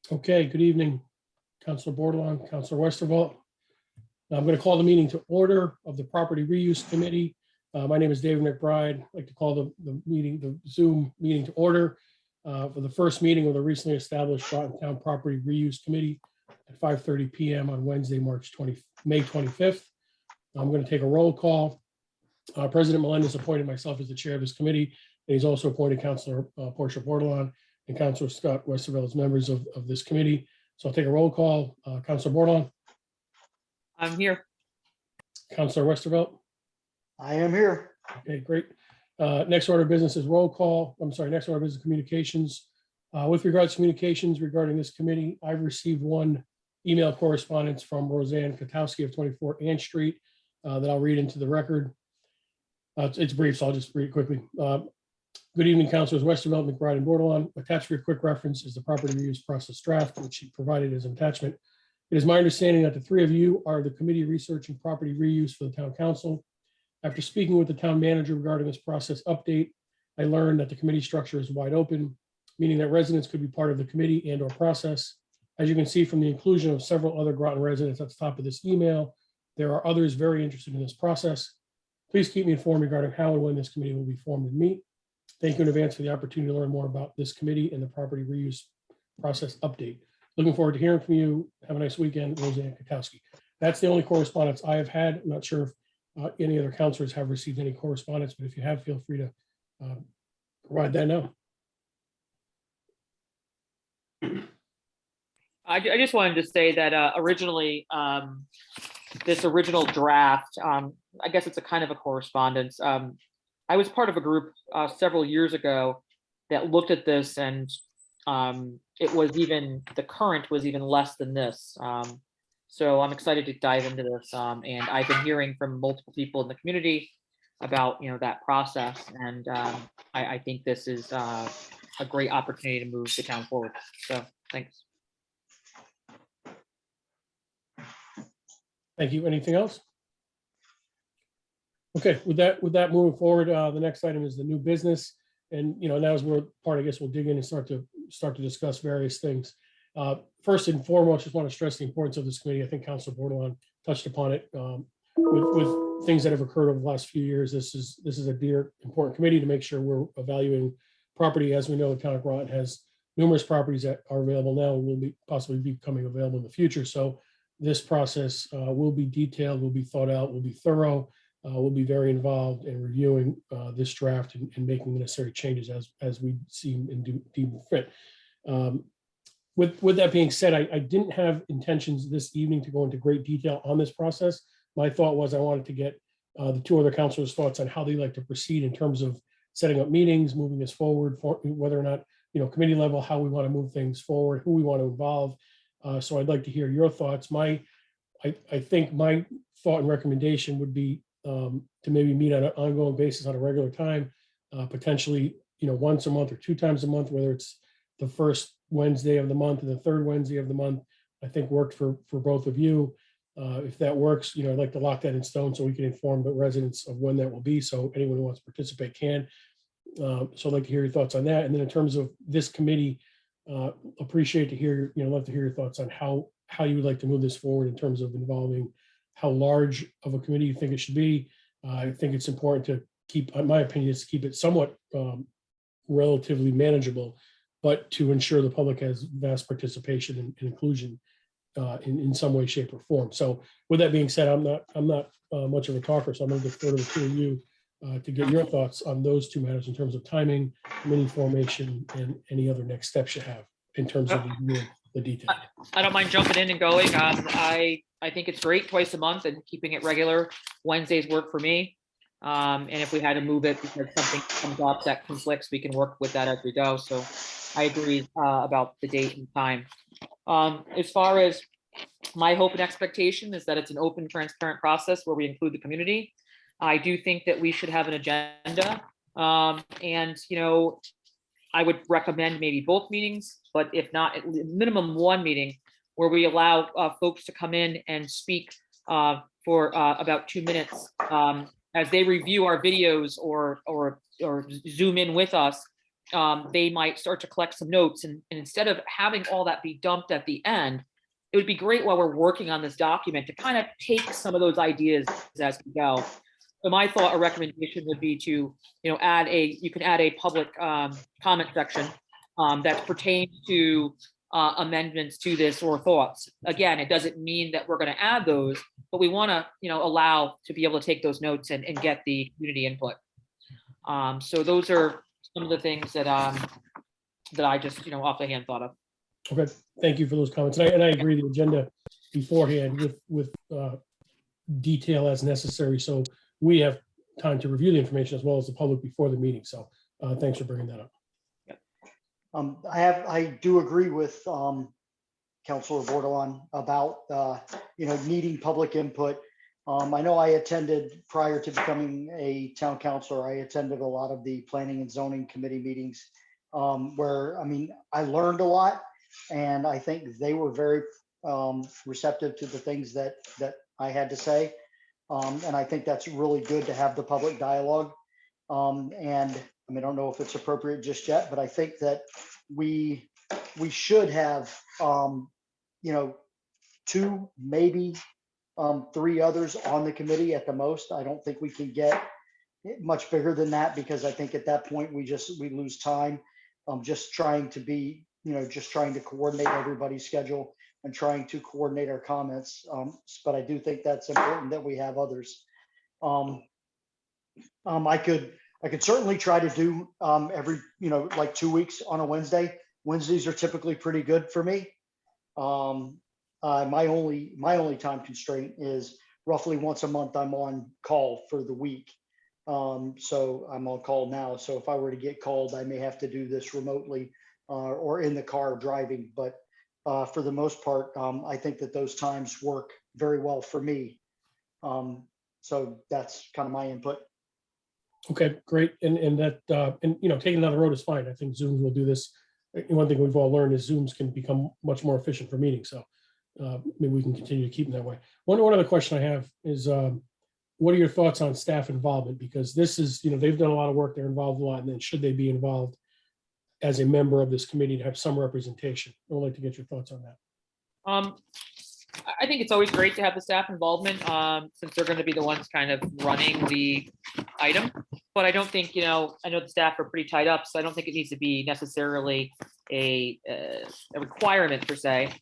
Okay, good evening, Councilor Bordelon, Councilor Westervelt. I'm going to call the meeting to order of the Property Reuse Committee. My name is David McBride. I'd like to call the Zoom meeting to order for the first meeting of the recently established Groton Town Property Reuse Committee at 5:30 p.m. on Wednesday, May 25th. I'm going to take a roll call. President Melendez appointed myself as the chair of this committee, and he's also appointed Councilor Portia Bordelon and Councilor Scott Westervelt as members of this committee. So I'll take a roll call. Councilor Bordelon. I'm here. Councilor Westervelt. I am here. Okay, great. Next order of business is roll call. I'm sorry, next order of business communications. With regards to communications regarding this committee, I've received one email correspondence from Roseanne Katowski of 24 Ann Street that I'll read into the record. It's brief, so I'll just read it quickly. Good evening, Councilors Westervelt, McBride, and Bordelon. Attached for your quick reference is the property reuse process draft, which she provided as an attachment. It is my understanding that the three of you are the committee researching property reuse for the town council. After speaking with the town manager regarding this process update, I learned that the committee structure is wide open, meaning that residents could be part of the committee and/or process. As you can see from the inclusion of several other Groton residents at the top of this email, there are others very interested in this process. Please keep me informed regarding how and when this committee will be formed and meet. Thank you in advance for the opportunity to learn more about this committee and the property reuse process update. Looking forward to hearing from you. Have a nice weekend, Roseanne Katowski. That's the only correspondence I have had. I'm not sure if any other councilors have received any correspondence, but if you have, feel free to provide that now. I just wanted to say that originally, this original draft, I guess it's a kind of a correspondence. I was part of a group several years ago that looked at this, and it was even, the current was even less than this. So I'm excited to dive into this. And I've been hearing from multiple people in the community about, that process. And I think this is a great opportunity to move the town forward. So thanks. Thank you. Anything else? Okay, with that moving forward, the next item is the new business. And, now is where part, I guess, we'll dig in and start to discuss various things. First and foremost, just want to stress the importance of this committee. I think Councilor Bordelon touched upon it. With things that have occurred over the last few years, this is a dear, important committee to make sure we're evaluating property. As we know, the town of Groton has numerous properties that are available now and will possibly be becoming available in the future. So this process will be detailed, will be thought out, will be thorough. We'll be very involved in reviewing this draft and making the necessary changes as we see and deem fit. With that being said, I didn't have intentions this evening to go into great detail on this process. My thought was I wanted to get the two other councilors' thoughts on how they like to proceed in terms of setting up meetings, moving this forward, for whether or not, committee level, how we want to move things forward, who we want to involve. So I'd like to hear your thoughts. I think my thought and recommendation would be to maybe meet on an ongoing basis on a regular time, potentially, once a month or 2 times a month, whether it's the first Wednesday of the month and the third Wednesday of the month. I think worked for both of you. If that works, I'd like to lock that in stone so we can inform the residents of when that will be. So anyone who wants to participate can. So I'd like to hear your thoughts on that. And then in terms of this committee, appreciate to hear, love to hear your thoughts on how you would like to move this forward in terms of involving how large of a committee you think it should be. I think it's important to keep, in my opinion, is to keep it somewhat relatively manageable, but to ensure the public has vast participation and inclusion in some way, shape, or form. So with that being said, I'm not much of a talker, so I'm going to defer to the two of you to get your thoughts on those two matters in terms of timing, committee formation, and any other next steps you have in terms of the detail. I don't mind jumping in and going. I think it's great twice a month and keeping it regular. Wednesdays work for me. And if we had to move it because something comes up that conflicts, we can work with that as we go. So I agree about the date and time. As far as my hope and expectation is that it's an open, transparent process where we include the community. I do think that we should have an agenda. And, I would recommend maybe both meetings, but if not, at minimum one meeting where we allow folks to come in and speak for about 2 minutes as they review our videos or Zoom in with us they might start to collect some notes, and instead of having all that be dumped at the end, it would be great while we're working on this document to kind of take some of those ideas as we go. So my thought or recommendation would be to, you can add a public comment section that pertains to amendments to this or thoughts. Again, it doesn't mean that we're going to add those, but we want to, allow to be able to take those notes and get the community input. So those are some of the things that that I just, off the hand thought of. Okay, thank you for those comments. And I agree, the agenda beforehand with detail as necessary, so we have time to review the information as well as the public before the meeting. So thanks for bringing that up. I do agree with Councilor Bordelon about needing public input. I know I attended, prior to becoming a town councilor, I attended a lot of the planning and zoning committee meetings where, I learned a lot, and I think they were very receptive to the things that I had to say. And I think that's really good to have the public dialogue. And I don't know if it's appropriate just yet, but I think that we should have, two, maybe three others on the committee at the most. I don't think we can get much bigger than that, because I think at that point we lose time. Just trying to coordinate everybody's schedule and trying to coordinate our comments. But I do think that's important that we have others. I could certainly try to do every, like 2 weeks on a Wednesday. Wednesdays are typically pretty good for me. My only time constraint is roughly once a month I'm on call for the week. So I'm on call now. So if I were to get called, I may have to do this remotely or in the car driving. But for the most part, I think that those times work very well for me. So that's kind of my input. Okay, great. And that, taking another road is fine. I think Zooms will do this. One thing we've all learned is Zooms can become much more efficient for meetings. So maybe we can continue to keep them that way. One other question I have is, what are your thoughts on staff involvement? Because this is, they've done a lot of work, they're involved a lot, and then should they be involved as a member of this committee to have some representation? I'd like to get your thoughts on that. I think it's always great to have the staff involvement, since they're going to be the ones kind of running the item. But I don't think, I know the staff are pretty tied up, so I don't think it needs to be necessarily a requirement per se.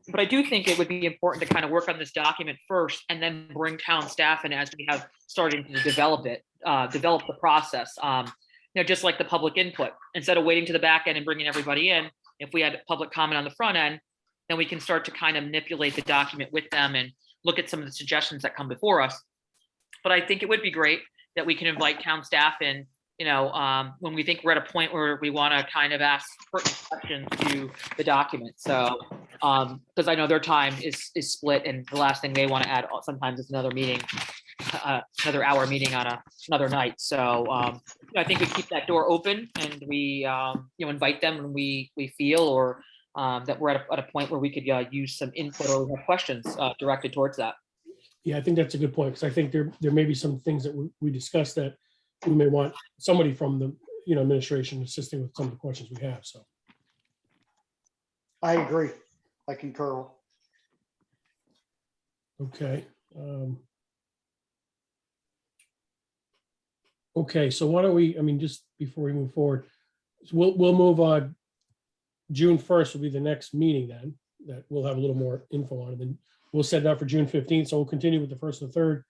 But I do think it would be important to kind of work on this document first and then bring town staff in as we have started to develop the process. Just like the public input, instead of waiting to the back end and bringing everybody in, if we had public comment on the front end, then we can start to kind of manipulate the document with them and look at some of the suggestions that come before us. But I think it would be great that we can invite town staff in, when we think we're at a point where we want to kind of ask pertinent questions to the document. So, because I know their time is split, and the last thing they want to add sometimes is another meeting, another hour meeting on another night. So I think we keep that door open, and we invite them when we feel or that we're at a point where we could use some input or we have questions directed towards that. Yeah, I think that's a good point, because I think there may be some things that we discussed that we may want somebody from the administration assisting with some of the questions we have. So I agree. I concur. okay. Okay, so why don't we, just before we move forward, so we'll move on. June 1st will be the next meeting then, that we'll have a little more info on, and then we'll set it up for June 15th. So we'll continue with the first and third,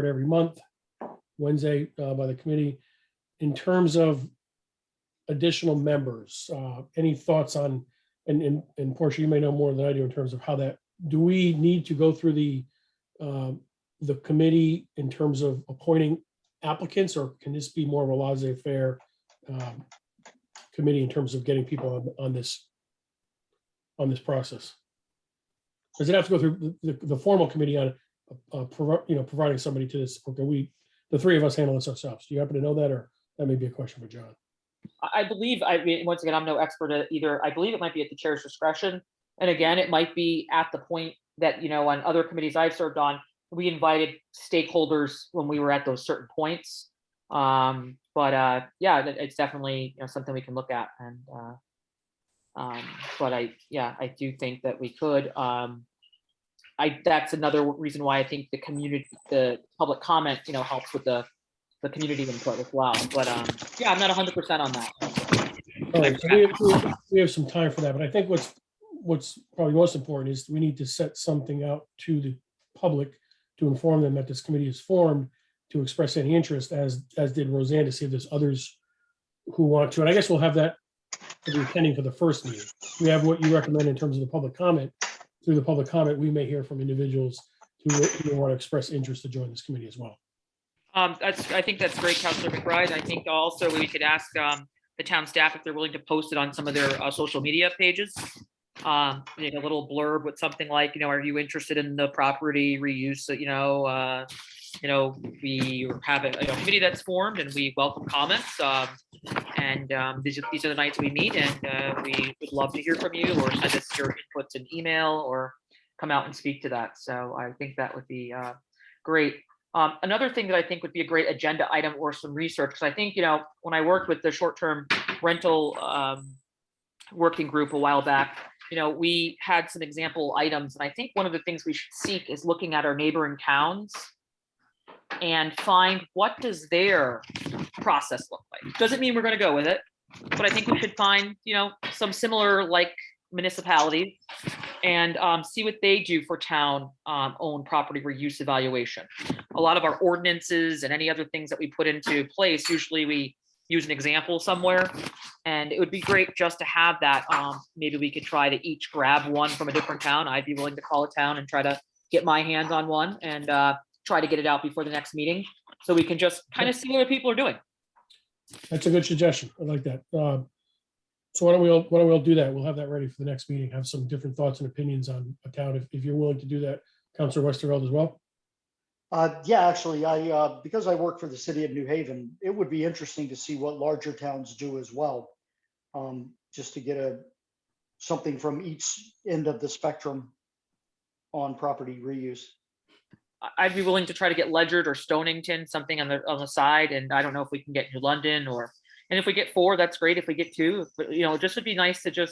every month, Wednesday by the committee. In terms of additional members, any thoughts on, and Portia, you may know more than I do in terms of how that, do we need to go through the committee in terms of appointing applicants, or can this be more of a laissez-faire committee in terms of getting people on this process? Does it have to go through the formal committee on providing somebody to this? Or can the three of us handle this ourselves? Do you happen to know that, or that may be a question for John? I believe, once again, I'm no expert either. I believe it might be at the chair's discretion. And again, it might be at the point that, on other committees I've served on, we invited stakeholders when we were at those certain points. But yeah, it's definitely, something we can look at. And but I do think that we could. That's another reason why I think the public comment, helps with the community input as well. But yeah, I'm not 100% on that. All right, so we have some time for that, but I think what's probably most important is we need to set something out to the public to inform them that this committee is formed, to express any interest, as did Roseanne, to see if there's others who want to. And I guess we'll have that for the attending for the first meeting. We have what you recommend in terms of the public comment. Through the public comment, we may hear from individuals who want to express interest to join this committee as well. I think that's great, Councilor McBride. I think also we could ask the town staff if they're willing to post it on some of their social media pages. A little blurb with something like, are you interested in the property reuse? We have a committee that's formed, and we welcome comments. These are the nights we meet, and we would love to hear from you, or send us your inputs in email, or come out and speak to that. So I think that would be great. Another thing that I think would be a great agenda item, or some research, because I think, when I worked with the short-term rental working group a while back, we had some example items. And I think one of the things we should seek is looking at our neighboring towns and find, what does their process look like? Doesn't mean we're going to go with it, but I think we should find, some similar like municipalities, and see what they do for town owned property reuse evaluation. A lot of our ordinances and any other things that we put into place, usually we use an example somewhere, and it would be great just to have that. Maybe we could try to each grab one from a different town. I'd be willing to call a town and try to get my hands on one, and try to get it out before the next meeting, so we can just kind of see what other people are doing. That's a good suggestion. I like that. So why don't we all do that? We'll have that ready for the next meeting. Have some different thoughts and opinions on a town, if you're willing to do that, Councilor Westerveld, as well. Yeah, actually, because I work for the city of New Haven, it would be interesting to see what larger towns do as well, just to get something from each end of the spectrum on property reuse. I'd be willing to try to get Ledgerd or Stonington, something on the side, and I don't know if we can get New London, and if we get 4, that's great. If we get 2, but it just would be nice to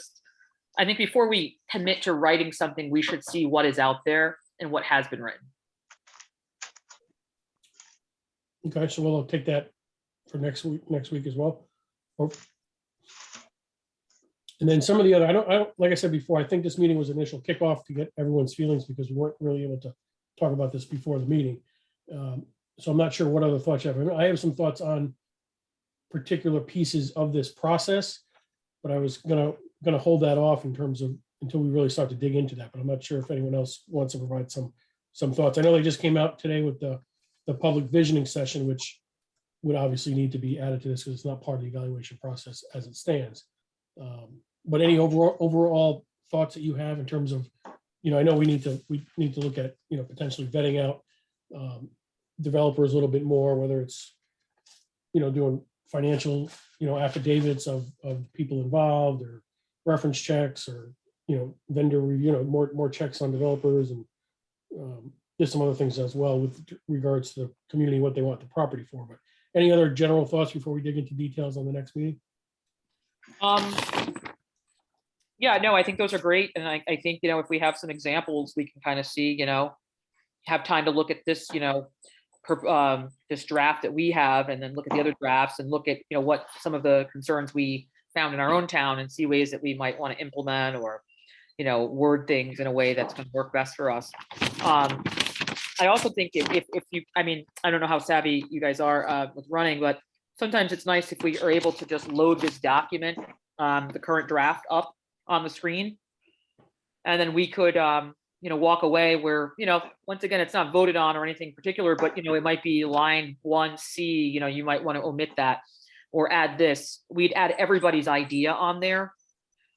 I think before we commit to writing something, we should see what is out there and what has been written. Okay, so we'll take that for next week as well. And then some of the other, I don't, like I said before, I think this meeting was initial kickoff to get everyone's feelings, because we weren't really able to talk about this before the meeting. So I'm not sure what other thoughts you have. I have some thoughts on particular pieces of this process, but I was gonna hold that off in terms of until we really start to dig into that. But I'm not sure if anyone else wants to provide some thoughts. I know they just came out today with the public visioning session, which would obviously need to be added to this because it's not part of the evaluation process as it stands. But any overall thoughts that you have in terms of, I know we need to look at, potentially vetting out developers a little bit more, whether it's, doing financial, affidavits of people involved, or reference checks, or, vendor review, more checks on developers, and just some other things as well with regards to the community, what they want the property for. But any other general thoughts before we dig into details on the next meeting? Yeah, no, I think those are great. And I think, if we have some examples, we can kind of see, have time to look at this, this draft that we have, and then look at the other drafts, and look at, what some of the concerns we found in our own town, and see ways that we might want to implement, or, word things in a way that's going to work best for us. I also think if you, I don't know how savvy you guys are with running, but sometimes it's nice if we are able to just load this document, the current draft, up on the screen, and then we could walk away where, once again, it's not voted on or anything particular, but it might be line 1C, you might want to omit that or add this. We'd add everybody's idea on there,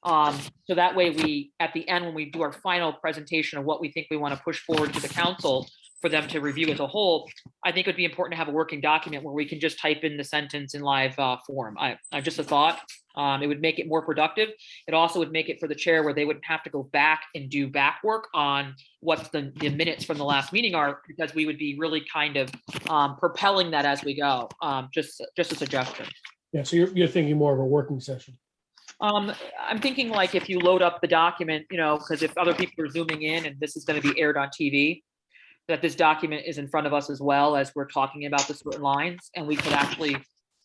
so that way we, at the end, when we do our final presentation of what we think we want to push forward to the council for them to review as a whole, I think it would be important to have a working document where we can just type in the sentence in live form. I just a thought. It would make it more productive. It also would make it for the chair where they wouldn't have to go back and do back work on what the minutes from the last meeting are, because we would be really kind of propelling that as we go. Just a suggestion. Yeah, so you're thinking more of a working session. I'm thinking like if you load up the document, because if other people are zooming in and this is going to be aired on TV, that this document is in front of us as well as we're talking about the certain lines, and we could actually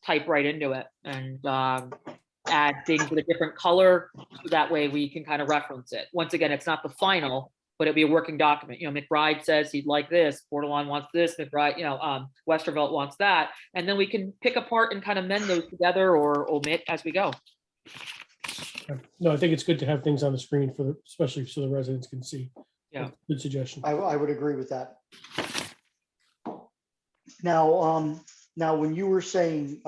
type right into it and add things with a different color, so that way we can kind of reference it. Once again, it's not the final, but it'd be a working document. McBride says he'd like this, Bordelon wants this, McBride, Westervelt wants that, and then we can pick apart and kind of mend those together or omit as we go. No, I think it's good to have things on the screen especially so the residents can see. Yeah. Good suggestion. I would agree with that. Now, when you were saying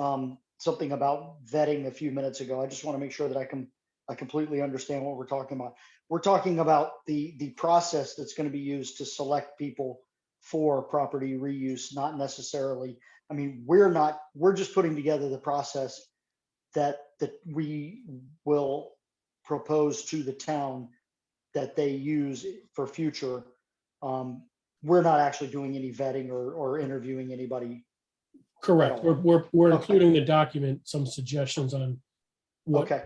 something about vetting a few minutes ago, I just want to make sure that I completely understand what we're talking about. We're talking about the process that's going to be used to select people for property reuse, not necessarily. I mean, we're just putting together the process that we will propose to the town that they use for future. We're not actually doing any vetting or interviewing anybody. Correct. We're including the document, some suggestions on what Okay.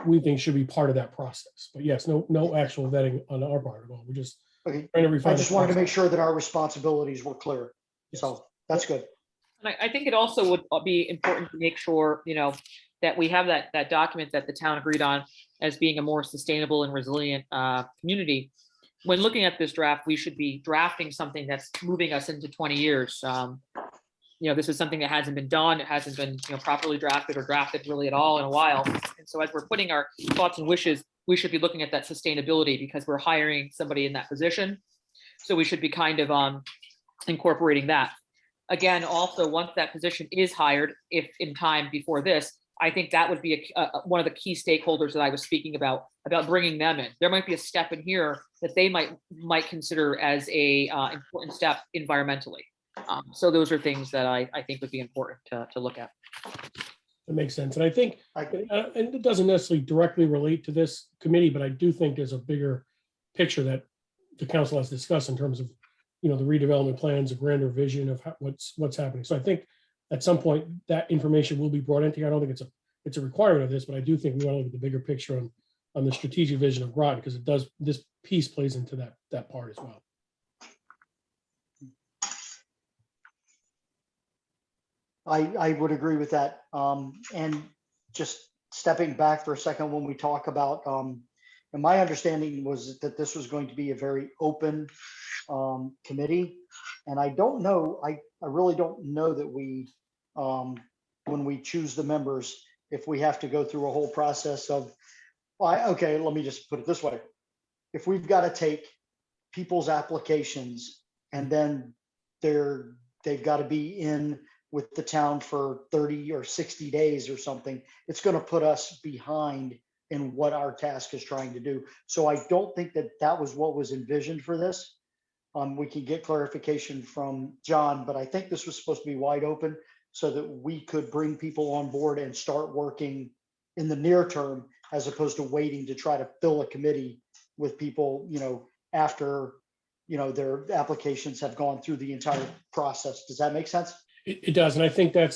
we think should be part of that process. But yes, no actual vetting on our part at all. We're just Okay. trying to refine. I just wanted to make sure that our responsibilities were clear. Yes. So that's good. And I think it also would be important to make sure, that we have that document that the town agreed on as being a more sustainable and resilient community. When looking at this draft, we should be drafting something that's moving us into 20 years. This is something that hasn't been done. It hasn't been properly drafted or drafted really at all in a while. And so as we're putting our thoughts and wishes, we should be looking at that sustainability, because we're hiring somebody in that position. So we should be kind of incorporating that. Again, also, once that position is hired, if in time before this, I think that would be one of the key stakeholders that I was speaking about bringing them in. There might be a step in here that they might consider as a important step environmentally. So those are things that I think would be important to look at. That makes sense. And I think, and it doesn't necessarily directly relate to this committee, but I do think there's a bigger picture that the council has discussed in terms of, the redevelopment plans, a grander vision of what's happening. So I think at some point that information will be brought into here. I don't think it's a requirement of this, but I do think we want to look at the bigger picture on the strategic vision of Groton, because this piece plays into that part as well. I would agree with that. And just stepping back for a second, when we talk about, and my understanding was that this was going to be a very open committee. And I don't know, I really don't know that we, when we choose the members, if we have to go through a whole process of, okay, let me just put it this way. If we've got to take people's applications and then they've got to be in with the town for 30 or 60 days or something, it's going to put us behind in what our task is trying to do. So I don't think that was what was envisioned for this. We can get clarification from John, but I think this was supposed to be wide open so that we could bring people on board and start working in the near term, as opposed to waiting to try to fill a committee with people, after, their applications have gone through the entire process. Does that make sense? It does. And I think I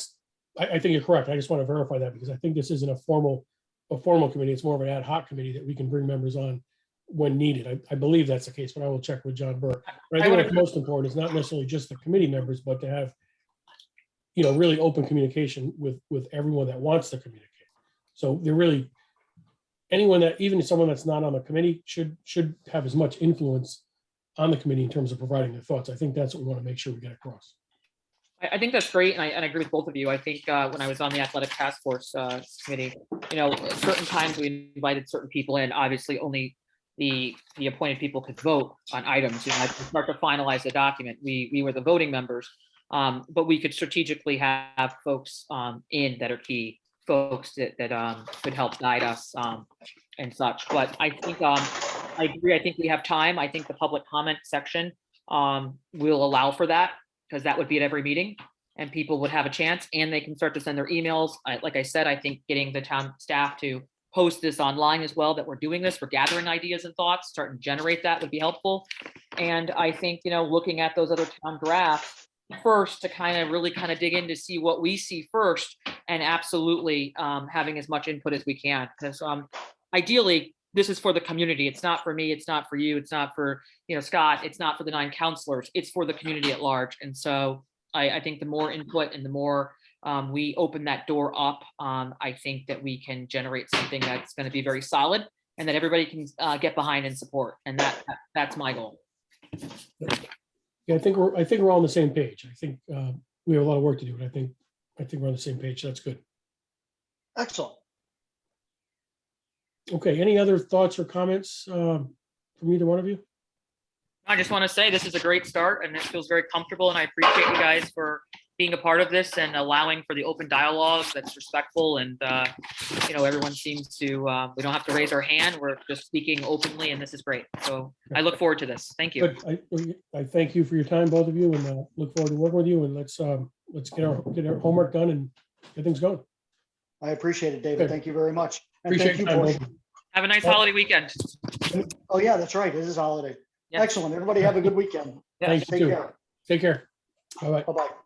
think you're correct. I just want to verify that, because I think this isn't a formal committee. It's more of an ad hoc committee that we can bring members on when needed. I believe that's the case, but I will check with John Burke. But I think what's most important is not necessarily just the committee members, but to have, really open communication with everyone that wants to communicate. So they're really, even someone that's not on the committee should have as much influence on the committee in terms of providing their thoughts. I think that's what we want to make sure we get across. I think that's great, and I agree with both of you. I think when I was on the athletic task force committee, at certain times we invited certain people in. Obviously, only the appointed people could vote on items. Like to start to finalize the document, we were the voting members, but we could strategically have folks in that are key folks that could help guide us and such. But I think I agree. I think we have time. I think the public comment section will allow for that, because that would be at every meeting. and people would have a chance, and they can start to send their emails. Like I said, I think getting the town staff to post this online as well, that we're doing this, we're gathering ideas and thoughts, starting to generate that would be helpful. And I think, looking at those other town drafts first to really dig in to see what we see first, and absolutely having as much input as we can, because ideally this is for the community. It's not for me, it's not for you, it's not for Scott, it's not for the 9 counselors, it's for the community at large. And so I think the more input and the more we open that door up, I think that we can generate something that's going to be very solid and that everybody can get behind and support. And that's my goal. Yeah, I think we're all on the same page. I think we have a lot of work to do, but I think we're on the same page. That's good. Excellent. Okay, any other thoughts or comments from either one of you? I just want to say this is a great start, and it feels very comfortable, and I appreciate you guys for being a part of this and allowing for the open dialogue that's respectful. And everyone seems to, we don't have to raise our hand, we're just speaking openly, and this is great. So I look forward to this. Thank you. Good. I thank you for your time, both of you, and look forward to working with you, and let's get our homework done and get things going. I appreciate it, David. Okay. Thank you very much. And Appreciate thank you, your time, Portia. both of you. Have a nice holiday weekend. Oh yeah, that's right. It is a holiday. Yeah. Excellent. Everybody have a good weekend. Yeah. Thanks, you Take too. care. Take care. Bye-bye. Bye-bye.